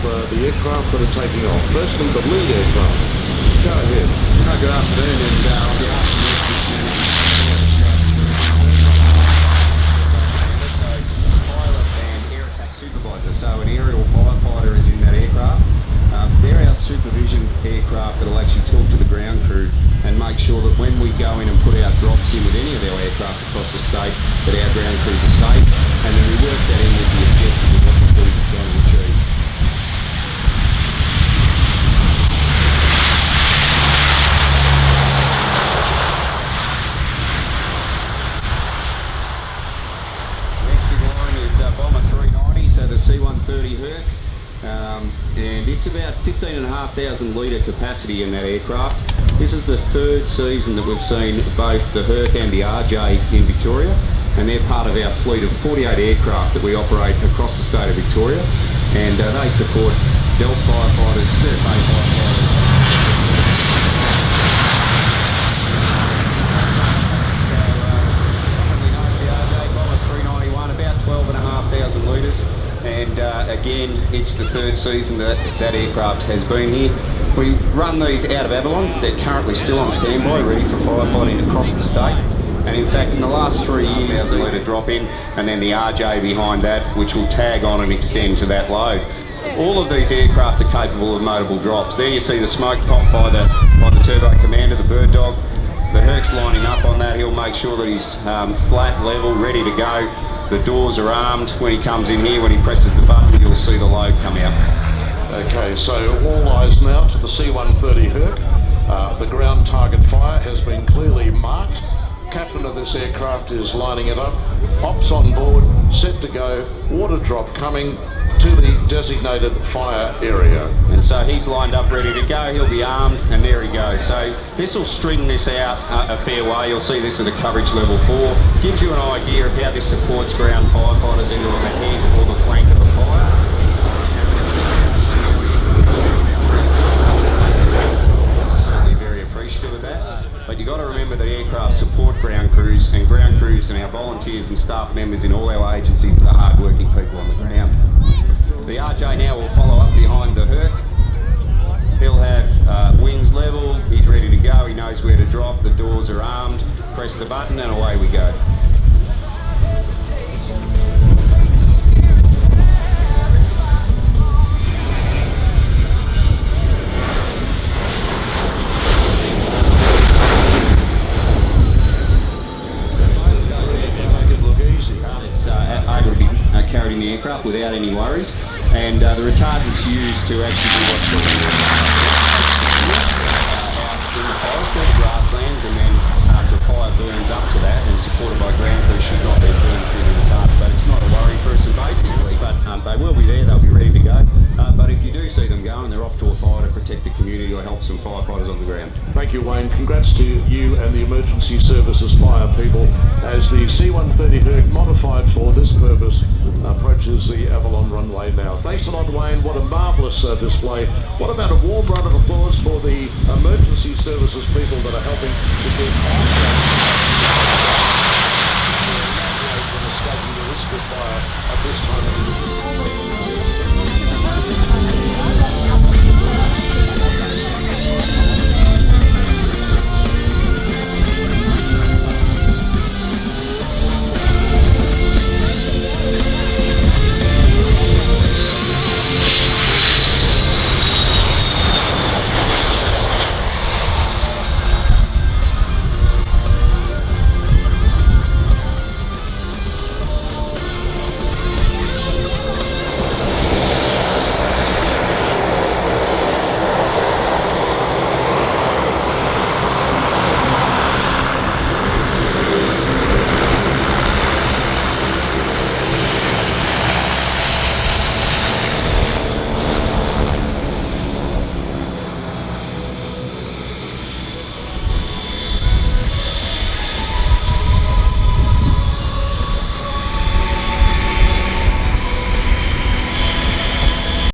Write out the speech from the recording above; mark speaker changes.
Speaker 1: the aircraft that are taking off. Firstly, the lead aircraft. Go ahead.
Speaker 2: Good afternoon, and on behalf of the pilot and air attack supervisor, so an aerial firefighter is in that aircraft. They're our supervision aircraft that will actually talk to the ground crew and make sure that when we go in and put our drops in with any of our aircraft across the state, that our ground crews are safe, and then we work that in with the objective of what the crews are trying to achieve. Next in line is Bomber 390, so the EC-130Q. And it's about 15,500 litre capacity in that aircraft. This is the third season that we've seen both the Herc and the RJ in Victoria, and they're part of our fleet of 48 aircraft that we operate across the state of Victoria, and they support Delta firefighters, CFA firefighters. Bomber 391, about 12,500 litres. And again, it's the third season that that aircraft has been here. We run these out of Avalon. They're currently still on standby, ready for firefighting across the state. And in fact, in the last 3 years, the litre drop in, and then the RJ behind that, which will tag on and extend to that load. All of these aircraft are capable of motable drops. There you see the smoke pop by the turbo commander, the bird dog. The Herc's lining up on that. He'll make sure that he's flat, level, ready to go. The doors are armed. When he comes in here, when he presses the button, you'll see the load come out.
Speaker 1: Okay, so all eyes now to the C-130Q. The ground target fire has been clearly marked. Captain of this aircraft is lining it up. Ops on board, set to go. Water drop coming to the designated fire area.
Speaker 2: And so he's lined up ready to go. He'll be armed, and there he goes. So this will string this out a fair way. You'll see this at a coverage level 4. Gives you an idea of how this supports ground firefighters into the head or the flank of a fire. Certainly very appreciative of that. But you've got to remember that aircraft support ground crews, and our volunteers and staff members in all our agencies are the hard-working people on the ground. The RJ now will follow up behind the Herc. He'll have wings level, he's ready to go, he knows where to drop, the doors are armed, press the button and away we go. Carried in the aircraft without any worries, and the retardants used to actually do what's called in the forest, grasslands, and then the fire burns up to that, and supported by ground crew should not be burned through the retardant. But it's not a worry for us basically, but they will be there, they'll be ready to go. But if you do see them going, they're off to a fire to protect the community or help some firefighters on the ground.
Speaker 1: Thank you, Wayne. Congrats to you and the emergency services fire people as the C-130Q, modified for this purpose, approaches the Avalon runway now. Thanks a lot, Wayne. What a marvellous display. What about a warm round of applause for the emergency services people that are helping to get on?